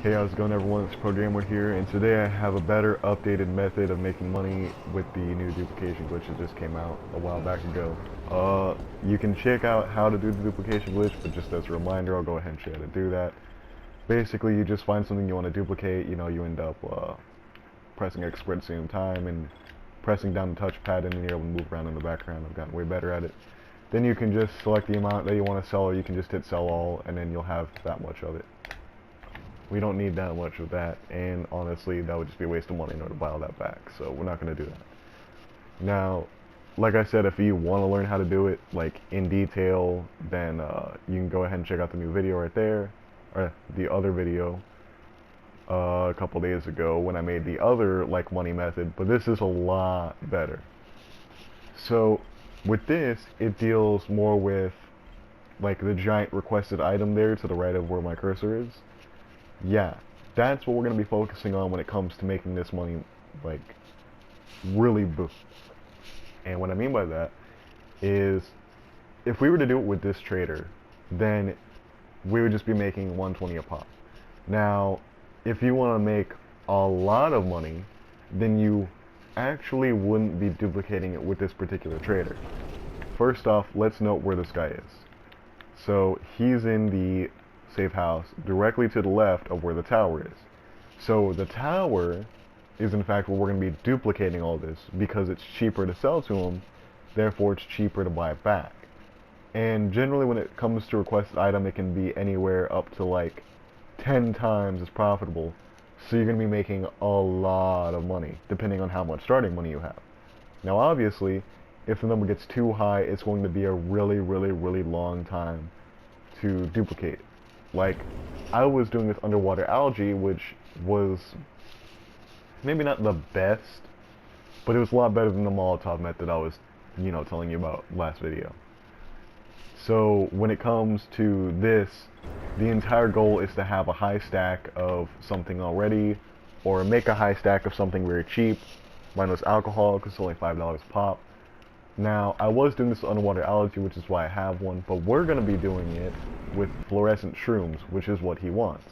Hey, how's it going everyone? It's Programmer here, and today I have a better updated method of making money with the new duplication glitch that just came out a while back ago. You can check out how to do the duplication glitch, but just as a reminder, I'll go ahead and show you how to do that. Basically, you just find something you want to duplicate, you end up pressing X at the same time and pressing down the touchpad, and then you're able to move around in the background. I've gotten way better at it. Then you can just select the amount that you want to sell, or you can just hit sell all, and then you'll have that much of it. We don't need that much of that, and honestly that would just be a waste of money in order to buy all that back, so we're not going to do that. Now, like I said, if you want to learn how to do it like in detail, then you can go ahead and check out the new video right there, or the other video a couple days ago when I made the other like money method, but this is a lot better. So with this, it deals more with like the giant requested item there to the right of where my cursor is. Yeah, that's what we're going to be focusing on when it comes to making this money, like, really boost. And what I mean by that is, if we were to do it with this trader, then we would just be making 120 a pop. Now, if you want to make a lot of money, then you actually wouldn't be duplicating it with this particular trader. First off, let's note where this guy is. So, he's in the safe house directly to the left of where the tower is. So the tower is in fact where we're going to be duplicating all this, because it's cheaper to sell to them, therefore it's cheaper to buy it back. And generally when it comes to requested item, it can be anywhere up to like 10 times as profitable. So you're going to be making a lot of money depending on how much starting money you have. Now obviously, if the number gets too high, it's going to be a really long time to duplicate. Like, I was doing this underwater algae, which was maybe not the best, but it was a lot better than the Molotov method I was, telling you about last video. So when it comes to this, the entire goal is to have a high stack of something already, or make a high stack of something very cheap. Mine was alcohol, because it's only $5 a pop. Now, I was doing this underwater algae, which is why I have one, but we're going to be doing it with fluorescent shrooms, which is what he wants.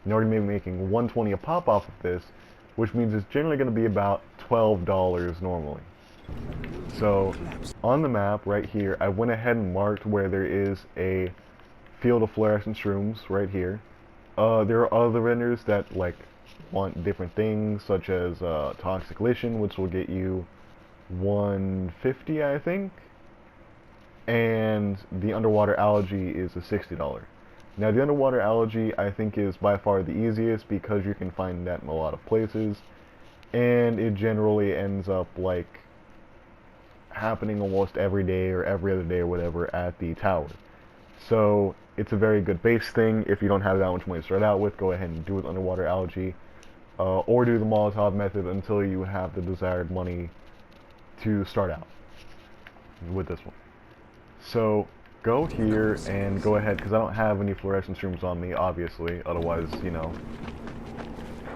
In order to be making 120 a pop off of this, which means it's generally going to be about $12 normally. So, on the map right here, I went ahead and marked where there is a field of fluorescent shrooms right here. There are other vendors that want different things, such as toxic lichen, which will get you 150, I think, and the underwater algae is a $60. Now the underwater algae I think is by far the easiest, because you can find that in a lot of places, and it generally ends up like happening almost every day or every other day or whatever at the tower. So it's a very good base thing. If you don't have that much money to start out with, go ahead and do it underwater algae, or do the Molotov method until you have the desired money to start out with this one. So go here and go ahead, because I don't have any fluorescent shrooms on me, obviously, otherwise,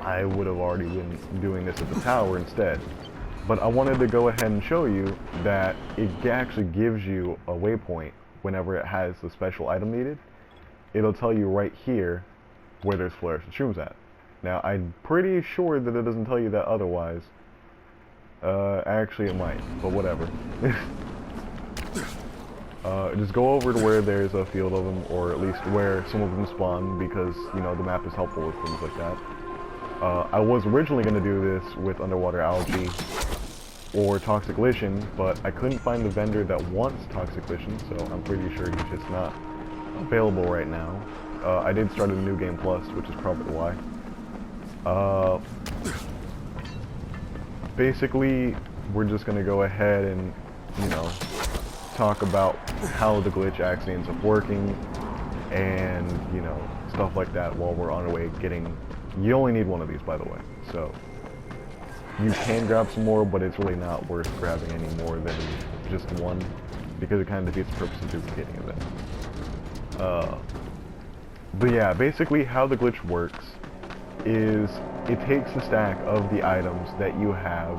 I would have already been doing this at the tower instead. But I wanted to go ahead and show you that it actually gives you a waypoint whenever it has the special item needed. It'll tell you right here where there's fluorescent shrooms at. Now I'm pretty sure that it doesn't tell you that otherwise. Actually it might, but whatever. Just go over to where there's a field of them, or at least where some of them spawn, because, the map is helpful with things like that. I was originally going to do this with underwater algae or toxic lichen, but I couldn't find the vendor that wants toxic lichen, so I'm pretty sure he's just not available right now. I did start a new game plus, which is probably why. Basically, we're just going to go ahead and, talk about how the glitch actually ends up working, and, stuff like that while we're on our way getting... You only need one of these, by the way, so you can grab some more, but it's really not worth grabbing any more than just one, because it kind of defeats the purpose of duplicating it. But yeah, basically how the glitch works is it takes the stack of the items that you have,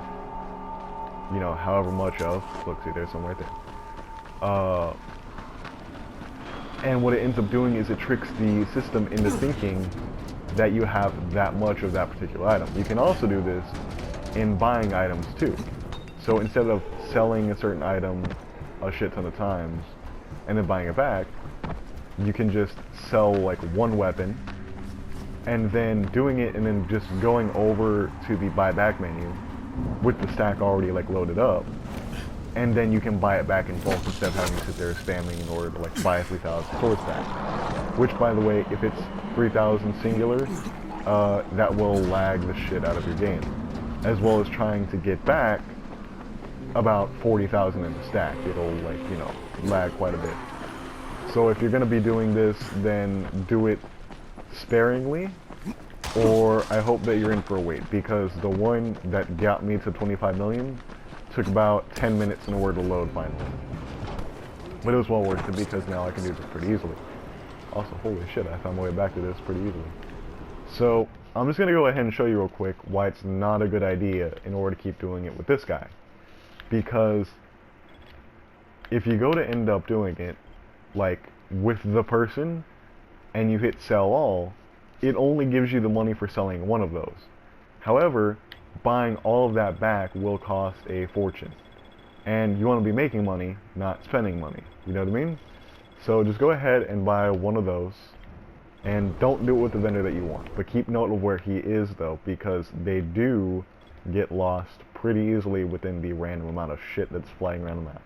however much of. Look, see, there's some right there. And what it ends up doing is it tricks the system into thinking that you have that much of that particular item. You can also do this in buying items too. So instead of selling a certain item a shit ton of times and then buying it back, you can just sell like one weapon and then doing it and then just going over to the buyback menu with the stack already like loaded up, and then you can buy it back in bulk instead of having to sit there spamming in order to like buy a 3,000 sword stack. Which, by the way, if it's 3,000 singular, that will lag the shit out of your game, as well as trying to get back about 40,000 in the stack. It'll like, you know, lag quite a bit. So if you're gonna be doing this, then do it sparingly, or I hope that you're in for a wait, because the one that got me to 25 million took about 10 minutes in order to load finally. But it was well worth it because now I can do this pretty easily. Also, holy shit, I found my way back to this pretty easily. So, I'm just gonna go ahead and show you real quick why it's not a good idea in order to keep doing it with this guy. Because if you go to end up doing it, like, with the person, and you hit sell all, it only gives you the money for selling one of those. However, buying all of that back will cost a fortune. And you want to be making money, not spending money. You know what I mean? So just go ahead and buy one of those. And don't do it with the vendor that you want. But keep note of where he is though, because they do get lost pretty easily within the random amount of shit that's flying around the map.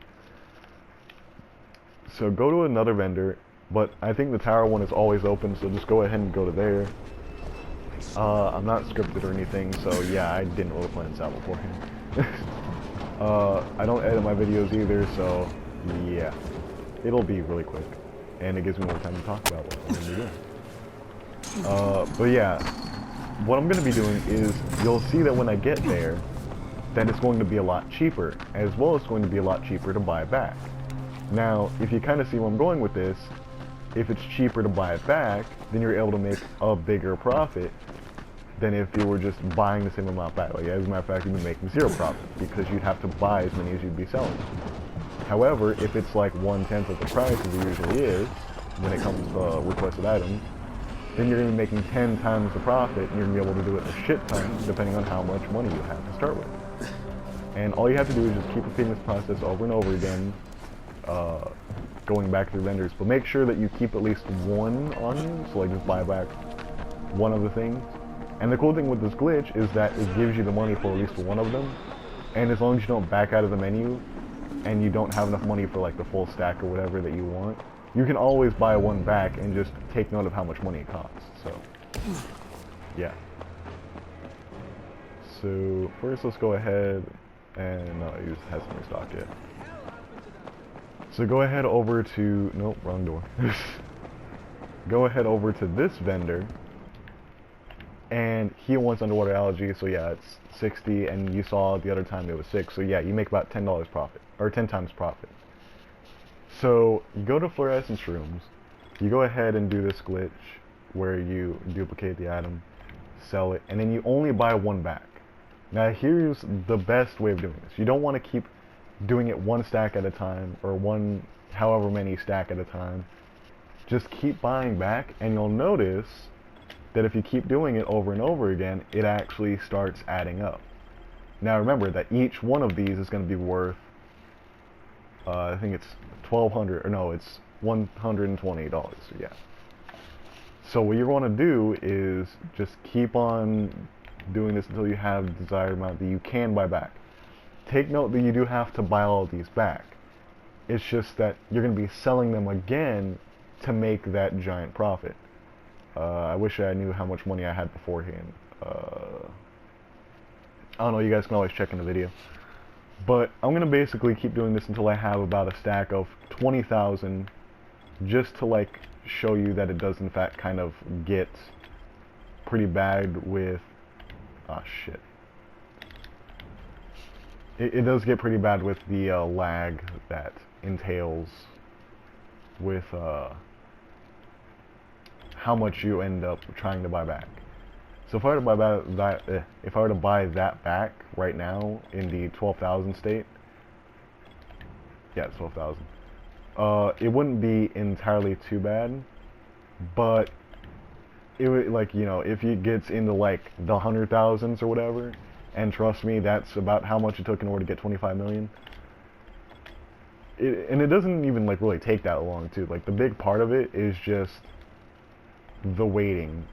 So go to another vendor, but I think the tower one is always open, so just go ahead and go to there. I'm not scripted or anything, so yeah, I didn't really plan this out beforehand. I don't edit my videos either, so yeah, it'll be really quick, and it gives me more time to talk about what I'm going to be doing. But yeah, what I'm going to be doing is, you'll see that when I get there, that it's going to be a lot cheaper, as well as going to be a lot cheaper to buy back. Now, if you kind of see where I'm going with this, if it's cheaper to buy it back, then you're able to make a bigger profit than if you were just buying the same amount back. Like, as a matter of fact, you'd be making zero profit because you'd have to buy as many as you'd be selling. However, if it's like 1/10 of the price as it usually is when it comes to requested items, then you're going to be making 10 times the profit, and you're going to be able to do it a shit ton depending on how much money you have to start with. And all you have to do is just keep repeating this process over and over again, going back to the vendors, but make sure that you keep at least one on you, so like just buy back one of the things. And the cool thing with this glitch is that it gives you the money for at least one of them, and as long as you don't back out of the menu and you don't have enough money for like the full stack or whatever that you want, you can always buy one back and just take note of how much money it costs. So yeah, so first let's go ahead and no, it hasn't restocked yet. So go ahead over to, nope, wrong door. Go ahead over to this vendor, and he wants underwater algae, so yeah, it's 60, and you saw the other time it was 6, so yeah, you make about $10 profit, or 10 times profit. So you go to fluorescence shrooms, you go ahead and do this glitch where you duplicate the item, sell it, and then you only buy one back. Now here's the best way of doing this. You don't want to keep doing it one stack at a time, or one however many stack at a time. Just keep buying back, and you'll notice that if you keep doing it over and over again, it actually starts adding up. Now remember that each one of these is going to be worth, I think it's $1,200, or no, it's $120, so yeah. So what you want to do is just keep on doing this until you have the desired amount that you can buy back. Take note that you do have to buy all of these back. It's just that you're going to be selling them again to make that giant profit. I wish I knew how much money I had beforehand. I don't know, you guys can always check in the video. But I'm going to basically keep doing this until I have about a stack of 20,000, just to like show you that it does in fact kind of get pretty bad with... ah, shit. It does get pretty bad with the lag that entails with how much you end up trying to buy back. So if I were to buy that back right now in the 12,000 state, yeah, it's 12,000. It wouldn't be entirely too bad, but it would, like, you know, if it gets into like the 100,000s or whatever, and trust me, that's about how much it took in order to get 25 million. And it doesn't even like really take that long too. Like the big part of it is just the waiting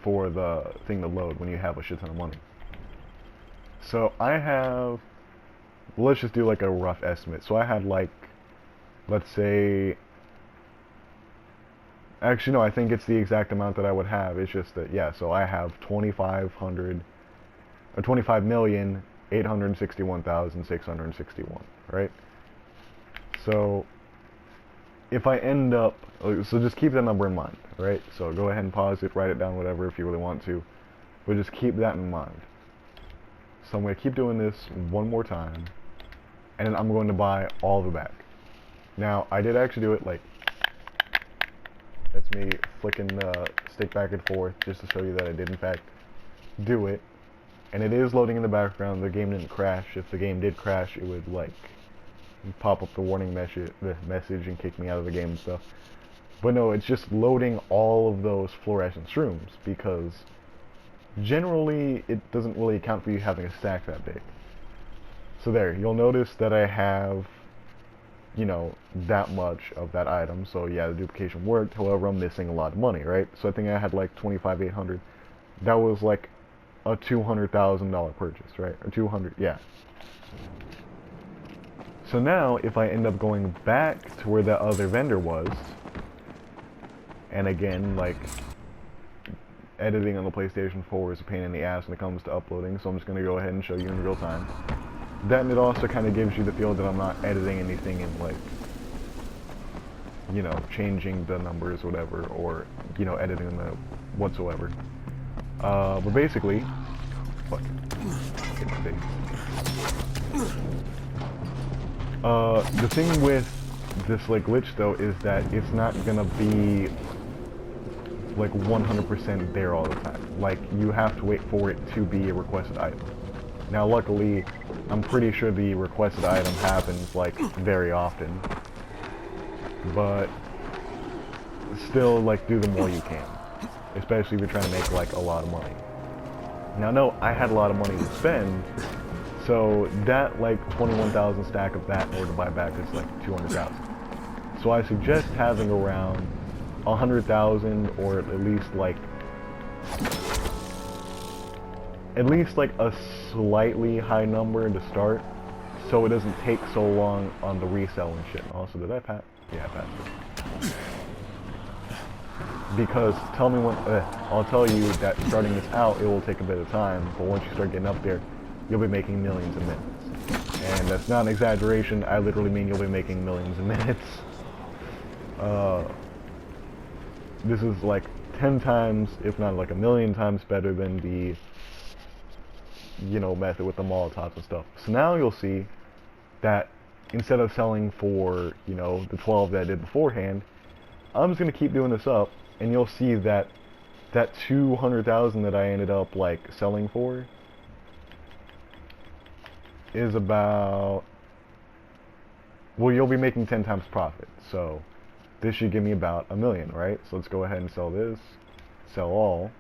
for the thing to load when you have a shit ton of money. So I have, let's just do like a rough estimate. So I had like, let's say, actually no, I think it's the exact amount that I would have. It's just that, yeah, so I have 25,861,661, right? So if I end up, so just keep that number in mind, right? So go ahead and pause it, write it down, whatever, if you really want to, but just keep that in mind. So I'm going to keep doing this one more time, and then I'm going to buy all of it back. Now, I did actually do it, like, that's me flicking the stick back and forth just to show you that I did in fact do it. And it is loading in the background. The game didn't crash. If the game did crash, it would, like, pop up the warning message and kick me out of the game and stuff. But no, it's just loading all of those fluorescent shrooms, because generally it doesn't really account for you having a stack that big. So there, you'll notice that I have, you know, that much of that item. So yeah, the duplication worked. However, I'm missing a lot of money, right? So I think I had like 25,800. That was like a $200,000 purchase, right? Or 200, yeah. So now, if I end up going back to where that other vendor was, and again, like, editing on the PlayStation 4 is a pain in the ass when it comes to uploading, so I'm just going to go ahead and show you in real time. Then it also kind of gives you the feel that I'm not editing anything and, like, you know, changing the numbers, whatever, or, you know, editing the whatsoever. But basically, fuck, hit my face. The thing with this like glitch though is that it's not gonna be like 100% there all the time. Like, you have to wait for it to be a requested item. Now luckily, I'm pretty sure the requested item happens like very often, but still, like, do the more you can, especially if you're trying to make like a lot of money. Now no, I had a lot of money to spend. So that like 21,000 stack of that in order to buy back is like 200,000. So I suggest having around 100,000, or at least like a slightly high number to start, so it doesn't take so long on the resell and shit. Also, did I pass? Yeah, I passed it. Because tell me when, I'll tell you that starting this out, it will take a bit of time, but once you start getting up there, you'll be making millions in minutes. And that's not an exaggeration, I literally mean you'll be making millions in minutes. This is like 10 times, if not like a million times better than the, you know, method with the Molotovs and stuff. So now you'll see that instead of selling for, you know, the 12 that I did beforehand, I'm just going to keep doing this up, and you'll see that that 200,000 that I ended up like selling for is about, well, you'll be making 10 times profit. So this should give me about $1 million, right? So let's go ahead and sell this, sell all,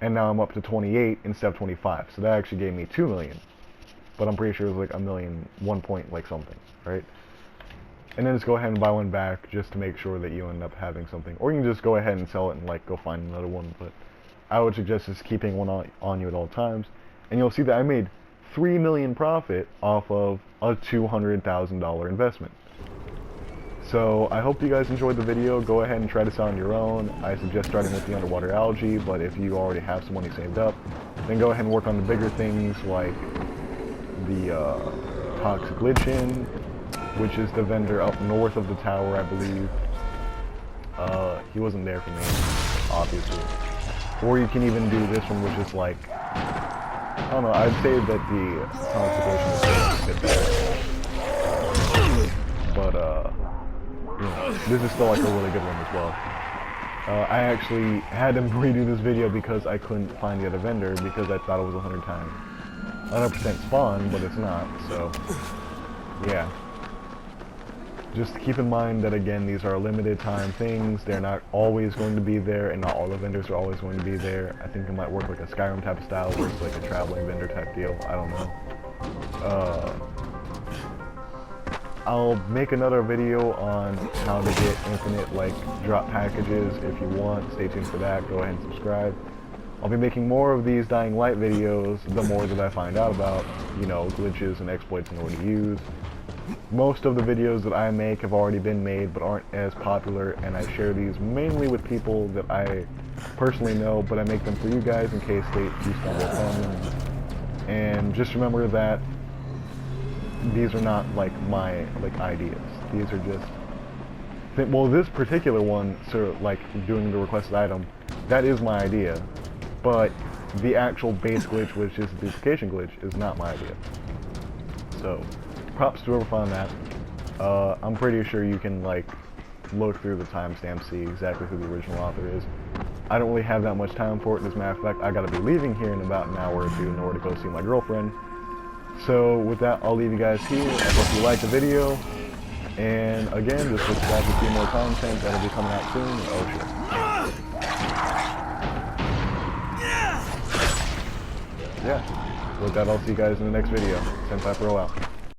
and now I'm up to 28 instead of 25. So that actually gave me 2 million, but I'm pretty sure it was like $1 million, 1 point like something, right? And then just go ahead and buy one back just to make sure that you end up having something, or you can just go ahead and sell it and like go find another one. But I would suggest just keeping one on you at all times, and you'll see that I made 3 million profit off of a $200,000 investment. So I hope you guys enjoyed the video. Go ahead and try this out on your own. I suggest starting with the underwater algae, but if you already have some money saved up, then go ahead and work on the bigger things like the toxic lichen, which is the vendor up north of the tower, I believe. He wasn't there for me, obviously. Or you can even do this one, which is like, I don't know, I'd say that the constipation is a bit better. But, you know, this is still like a really good one as well. I actually had to redo this video because I couldn't find the other vendor because I thought it was 100% spawn, but it's not, so, yeah. just keep in mind that, again, these are limited time things. They're not always going to be there, and not all the vendors are always going to be there. I think it might work like a Skyrim type of style where it's like a traveling vendor type deal. I don't know. I'll make another video on how to get infinite like drop packages if you want. Stay tuned for that. Go ahead and subscribe. I'll be making more of these Dying Light videos the more that I find out about, you know, glitches and exploits in order to use. Most of the videos that I make have already been made but aren't as popular, and I share these mainly with people that I personally know, but I make them for you guys in case you stumble upon them. And just remember that these are not like my ideas. These are just well, this particular one, so like doing the requested item, that is my idea, but the actual base glitch, which is the duplication glitch, is not my idea. So props to whoever found that. I'm pretty sure you can like look through the timestamp, see exactly who the original author is. I don't really have that much time for it. As a matter of fact, I gotta be leaving here in about an hour or two in order to go see my girlfriend. So with that, I'll leave you guys here. I hope you liked the video. And again, just subscribe to see more content that'll be coming out soon. Oh shit. Yeah. With that, I'll see you guys in the next video. Senpai Pro out.